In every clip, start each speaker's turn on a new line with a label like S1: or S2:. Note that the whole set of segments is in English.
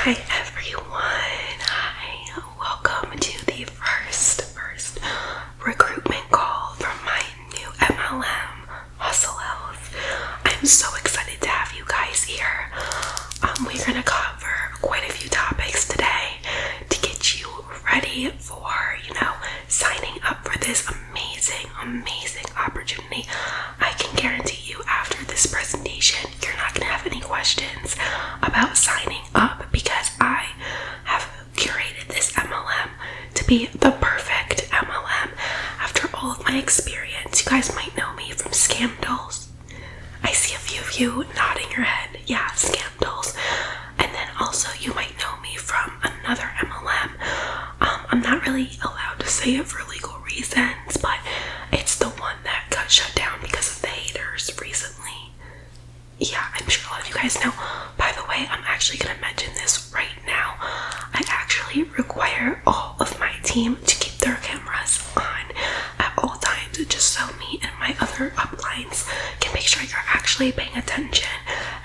S1: Hi everyone. Hi. Welcome to the first recruitment call from my new MLM, Hustle Health. I'm so excited to have you guys here. We're gonna cover quite a few topics today to get you ready for, signing up for this amazing opportunity. I can guarantee you after this presentation, you're not gonna have any questions about signing up because I have curated this MLM to be the perfect MLM after all of my experience. You guys might know me from Scamdals. I see a few of you nodding your head. Yeah, Scamdals. And then also you might know me from another MLM. I'm not really allowed to say it for legal reasons, but it's the one that got shut down because of the haters recently. Yeah, I'm sure a lot of you guys know. By the way, I'm actually going to mention this right now. I actually require all of my team to keep their cameras on at all times, just so me and my other uplines can make sure you're actually paying attention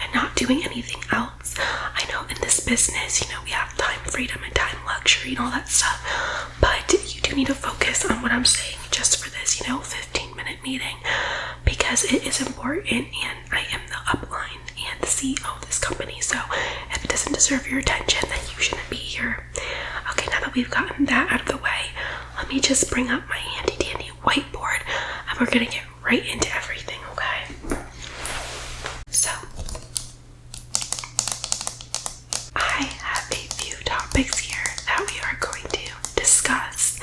S1: and not doing anything else. I know in this business, we have time freedom and time luxury and all that stuff, but you do need to focus on what I'm saying just for this, 15-minute meeting, because it is important and I am the upline and the CEO of this company, so if it doesn't deserve your attention, then you shouldn't be here. Okay, now that we've gotten that out of the way, let me just bring up my handy dandy whiteboard and we're gonna get right into everything, okay? So, I have a few topics here that we are going to discuss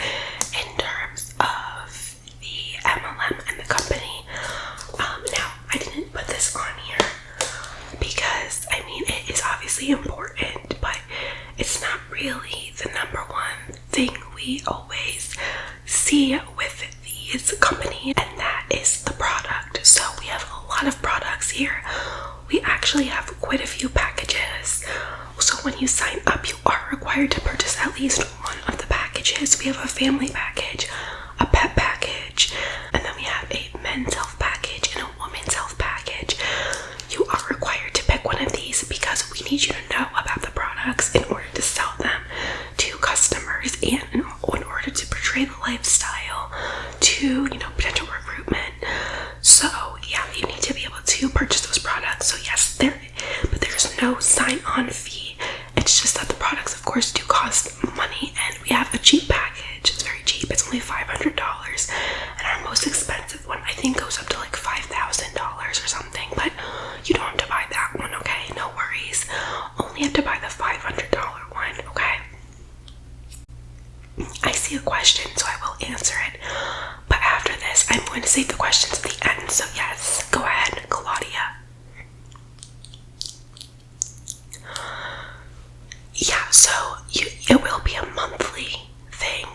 S1: in terms of the MLM and the company. Now, I didn't put this on here because, it is obviously important, but it's not really the number one thing we always see with these companies, and that is the product. So we have a lot of products here. We actually have quite a few packages. So when you sign up, you are required to purchase at least one of the packages. We have a family package, a pet package, and then we have a men's health package and a women's health package. You are required to pick one of these because we need you to know about the products in order to sell them to customers and in order to portray the lifestyle to, potential recruitment. So yeah, you need to be able to purchase those products. So yes, but there's no sign-on fee. It's just that the products, of course, do cost money, and we have a cheap package. It's very cheap. It's only $500, and our most expensive one, I think, goes up to like $5,000 or something, but you don't have to buy that one, okay? No worries. Only have to buy the $500 one, okay? I see a question, so I will answer it, but after this, I'm going to save the questions at the end, so yes, go ahead, Claudia. Yeah, so it will be a monthly thing.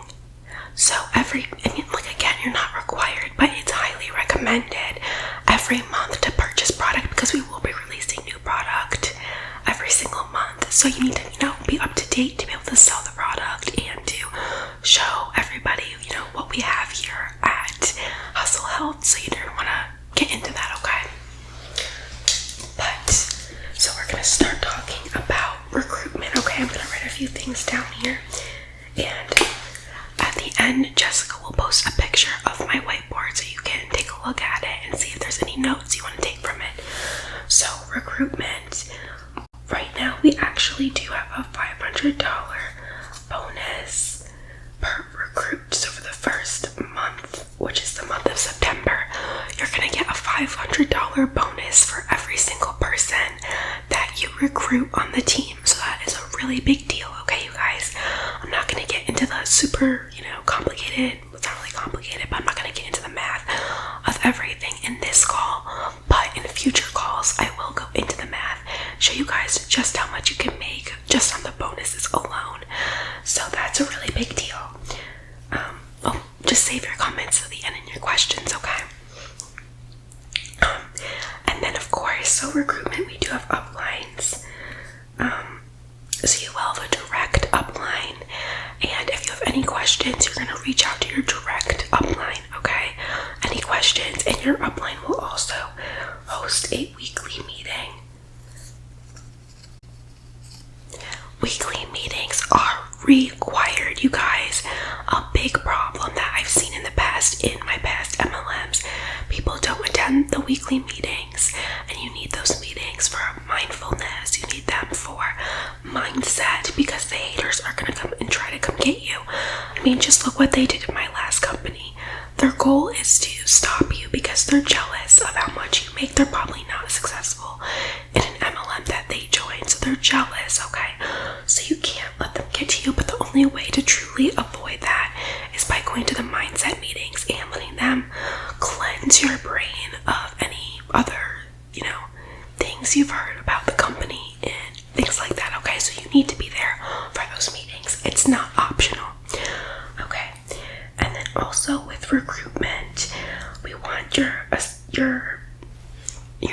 S1: So again, you're not required, but it's highly recommended every month to purchase product because we will be releasing new product every single month. So you need to, be up to date to be able to sell the product and to show everybody, what we have here at Hustle Health. So you don't want to get into that, okay? But, so we're going to start talking about recruitment, okay? I'm going to write a few things down here. And at the end, Jessica will post a picture of my whiteboard so you can take a look at it and see if there's any notes you want to take from it. So, recruitment. Right now, we actually do have a $500 bonus per recruit. So for the first month, which is the month of September, you're going to get a $500 bonus for every single person that you recruit on the team. So that is a really big deal, okay, you guys? I'm not going to get into the super, complicated, it's not really complicated, but I'm not going to get into the math of everything in this call. But in future calls, I will go into the math, show you guys just how much you can make just on the bonuses alone. So that's a really big deal. Just save your comments to the end and your questions, okay? And then of course, so recruitment, we do have uplines. So you will have a direct upline, and if you have any questions, you're going to reach out to your direct upline, okay? Any questions, and your upline will also host a weekly meeting. We required, you guys. A big problem that I've seen in the past, in my past MLMs, people don't attend the weekly meetings, and you need those meetings for mindfulness. You need them for mindset, because the haters are going to come and try to come get you. I mean, just look what they did in my last company. Their goal is to stop you because they're jealous of how much you make. They're probably not successful in an MLM that they joined, so they're jealous, okay? So you can't let them get to you, but the only way to truly avoid that is by going to the mindset meetings and letting them cleanse your brain of any other, things you've heard about the company and things like that, okay? So you need to be there for those meetings. It's not optional, okay? And then also with recruitment, we want your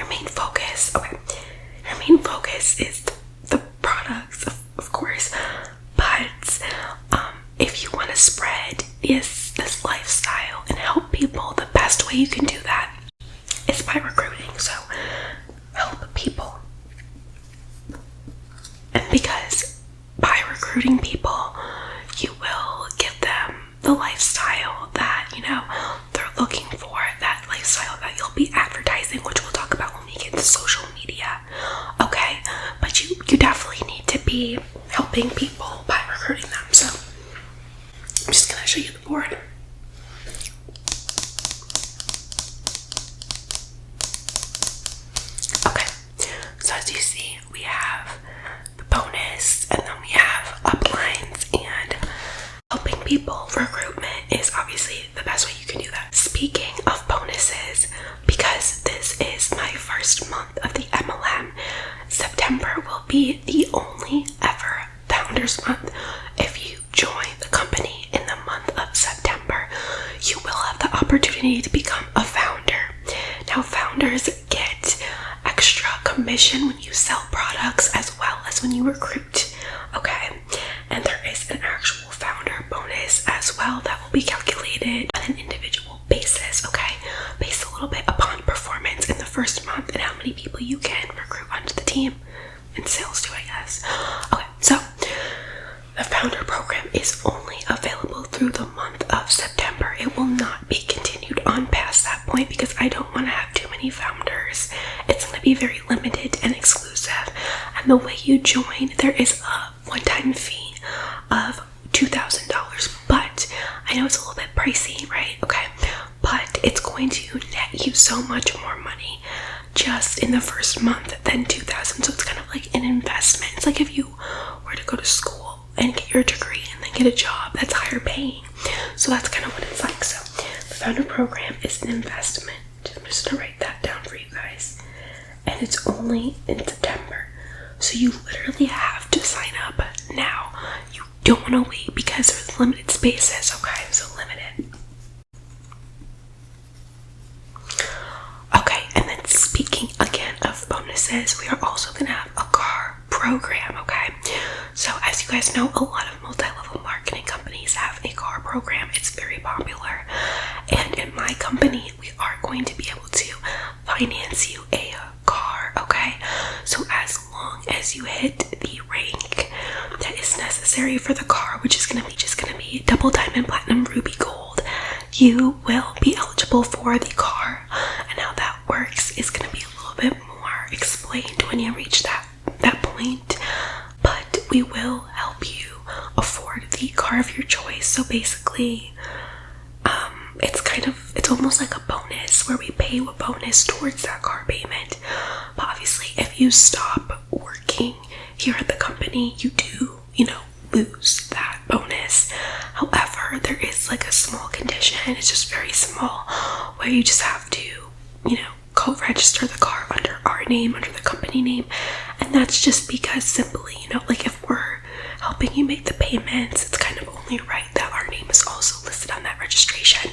S1: main focus, okay? Your main focus is the products, of course, but if you want to spread this lifestyle and help people, the best way you can do that is by recruiting. So help people, and because by recruiting people, you will give them the lifestyle that they're looking for, that lifestyle that you'll be advertising, which we'll talk about when we get to social media, okay? But you definitely need to be helping people by recruiting them. So I'm just gonna show you the board. Okay, so as you see, we have the bonus, and then we have uplines, and helping people. Recruitment is obviously the best way you can do that. Speaking of bonuses, because this is my first month of the MLM, September will be the only ever Founders Month. If you join the company in the month of September, you will have the opportunity to become a founder. Now, founders get extra commission when you sell products as well as when you recruit, okay? And there is an actual founder bonus as well that will be calculated on an individual basis, okay? Based a little bit upon performance in the first month and how many people you can recruit onto the team, and sales too, I guess. Okay, so the founder program is only available through the month of September. It will not be continued on past that point because I don't want to have too many founders. It's going to be very limited and exclusive. And the way you join, there is a one-time fee of $2,000, but I know it's a little bit pricey, right? Okay, but it's going to net you so much more money just in the first month than $2,000. So it's kind of like an investment. It's like if you were to go to school and get your degree and then get a job that's higher paying. So that's kind of what it's like. So the founder program is an investment. I'm just gonna write that down for you guys, and it's only in September. So you literally have to sign up now. You don't want to wait because there's limited spaces, okay? So limited. Okay, and then speaking again of bonuses, we are also going to have a car program, okay? So as you guys know, a lot of multi-level marketing companies have a car program. It's very popular. And in my company, we are going to be able to finance you a car, okay? So as long as you hit the rank that is necessary for the car, which is going to be double diamond, platinum, ruby, gold, you will be eligible for the car. And how that works is going to be a little bit more explained when you reach that point, but we will help you afford the car of your choice. So basically, it's almost like a bonus where we pay you a bonus towards that car payment. But obviously, if you stop working here at the company, you do, lose that bonus. However, there is like a small condition. It's just very small, where you just have to, co-register the car under our name, under the company name. And that's just because simply, like if we're helping you make the payments, it's kind of only right that our name is also listed on that registration.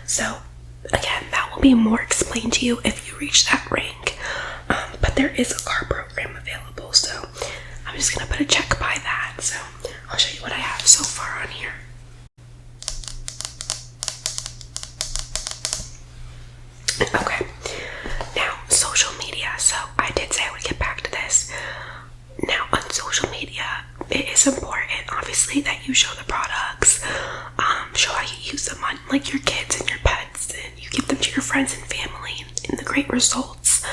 S1: So again, that will be more explained to you if you reach that rank. But there is a car program available, so I'm just gonna put a check by that. So I'll show you what I have so far on here. Okay, now social media. So I did say I would get back to this. Now on social media, it is important, obviously, that you show the products, show how you use them on like your kids and your pets, and you give them to your friends and family, and the great results.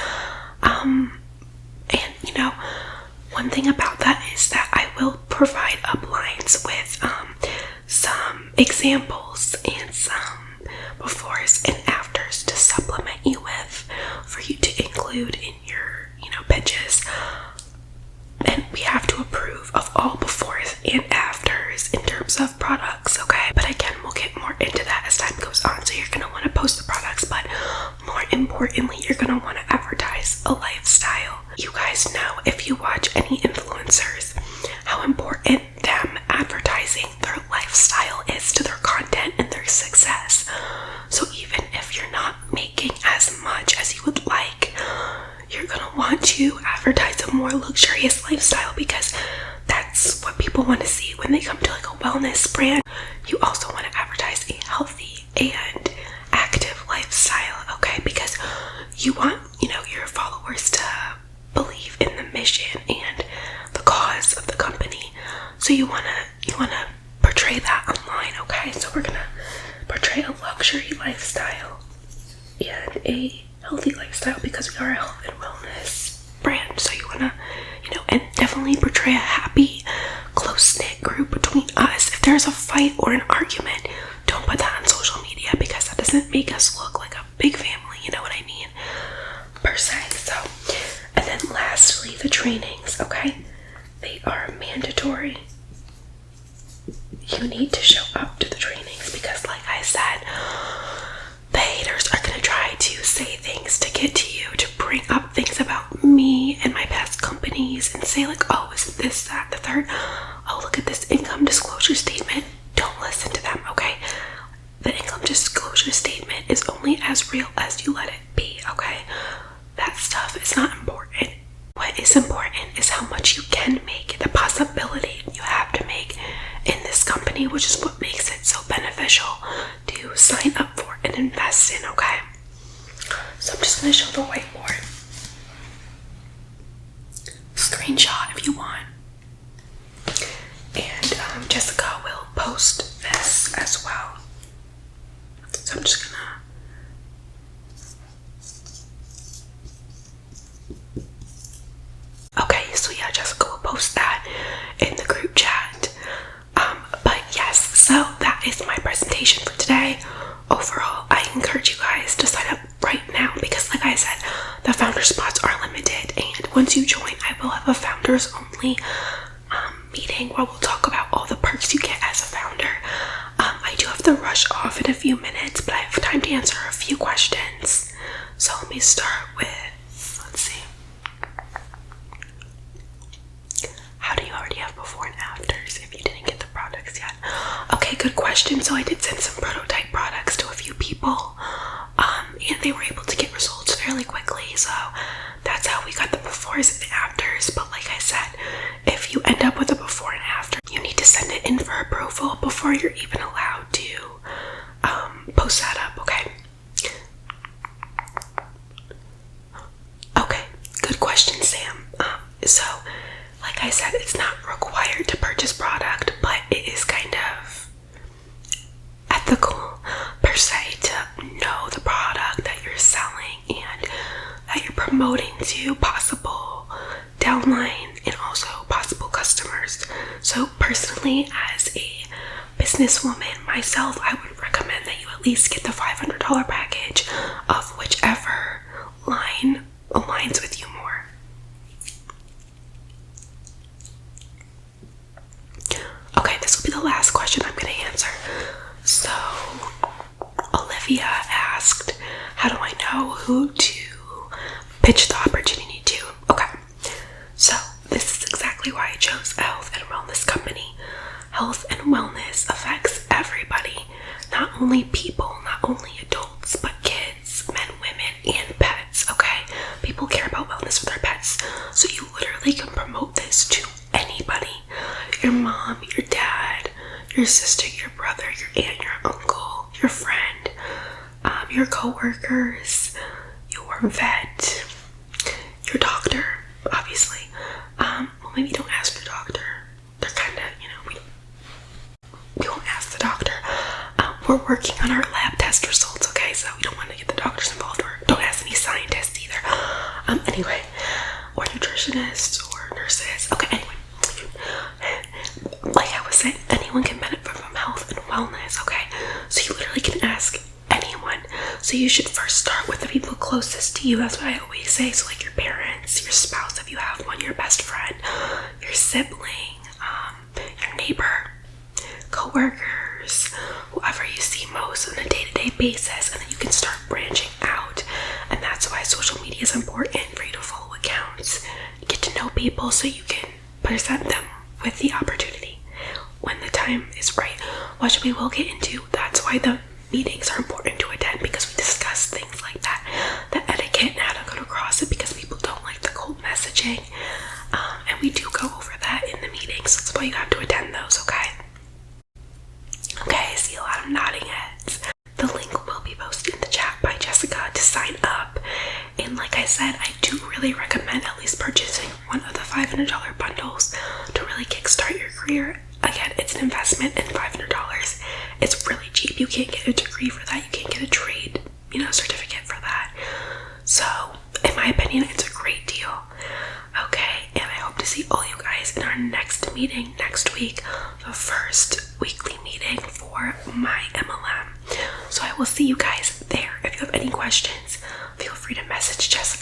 S1: And you know, one thing about that is that I will provide uplines with some examples and some befores and afters to supplement you with, for you to include in your, you know, pitches. And we have to approve of all befores and afters in terms of products, okay? But again, we'll get more into that as time goes on. So you're gonna want to post the products, but more importantly, you're gonna want to advertise a lifestyle. You guys know, if you watch any influencers, how important them advertising their lifestyle is to their content and their success. So even if you're not making as much as you would like, you're gonna want to advertise a more luxurious lifestyle, because that's what people want to see when they come to like a wellness brand. You also want to advertise a healthy and active lifestyle, okay? Because you want, you know, your followers to believe in the mission and the cause of the company. So you wanna portray that online, okay? So we're gonna portray a luxury lifestyle and a healthy lifestyle, because we are a health and wellness brand. So you wanna, you know, and definitely portray a happy, close-knit group between us. If there's a fight or an argument, don't put that on social media, because that doesn't make us look like a big family, you know what I mean, per se. So, and then lastly, the trainings, okay? They are mandatory. You need to show up to the trainings, because like I said, the haters are going to try to say things to get to you, to bring up things about me and my past companies, and say like, oh, isn't this, that, the third? Oh, look at this income disclosure statement. Don't listen to them, okay? The income disclosure statement is only as real as you let it be, okay? That stuff is not important. What is important is how much you can make, the possibility you have to make in this company, which is what makes it so beneficial to sign up for and invest in, okay? So I'm just going to show the whiteboard. Screenshot if you want. And Jessica will post this as well. So I'm just going to so yeah, Jessica will post that in the group chat. But yes, so that is my presentation for today. Overall, I encourage you guys to sign up right now, because like I said, the founder spots are limited, and once you join, I will have a founders only meeting where we'll talk about all the perks you get as a founder. I do have to rush off in a few minutes, but I have time to answer a few questions. So let me start with, let's see. How do you already have before and afters if you didn't get the products yet? Okay, good question. So I did send some prototype products to a few people, and they were able to get results fairly quickly. So that's how we got the befores and afters. But like I said, if you end up with a before and after, you need to send it in for approval before you're even allowed to post that up, okay? Okay, good question, Sam. So like I said, it's not required to purchase product, but it is kind of ethical per se to know the product that you're selling and that you're promoting to possible downline and also possible customers. So personally, as a businesswoman myself, I would recommend that you at least get the $500 package of whichever line aligns with you more. Okay, this will be the last question I'm going to answer. So, Olivia asked, how do I know who to pitch the opportunity to? Okay, so this is exactly why I chose a health and wellness company. Health and wellness affects everybody, not only people, not only adults, but kids, men, women, and pets, okay? People care about wellness for their pets, so you literally can promote this to anybody. Your mom, your dad, your sister, your brother, your aunt, your uncle, your friend, your co-workers, your vet, your doctor, obviously. Well, maybe don't ask your doctor. They're kind of, we're working on our lab test results, okay? So we don't want to get the doctors involved, or don't ask any scientists either. Anyway, or nutritionists or nurses. Okay, anyway. Like I was saying, anyone can benefit from health and wellness, okay? So you literally can ask anyone. So you should first start with the people closest to you. That's what I always say. So like your parents, your spouse if you have one, your best friend, your sibling, your neighbor, co-workers, whoever you see most on a day-to-day basis, and then you can start branching out. And that's why social media is important, for you to follow accounts, get to know people, so you can present them with the opportunity when the time is right, which we will get into. That's why the meetings are important to attend, because we discuss things like that, the etiquette and how to come across it, because people don't like the cold messaging, and we do go over that in the meetings. So that's why you have to attend those, okay? Okay, I see a lot of nodding heads. The link will be posted in the chat by Jessica to sign up. And like I said, I do really recommend at least purchasing one of the $500 bundles to really kickstart your career. Again, it's an investment, and $500, it's really cheap. You can't get a degree for that. You can't get a trade, certificate for that. So, in my opinion, it's a great deal. Okay, and I hope to see all you guys in our next meeting next week, the first weekly meeting for my MLM. So I will see you guys there. If you have any questions, feel free to message Jessica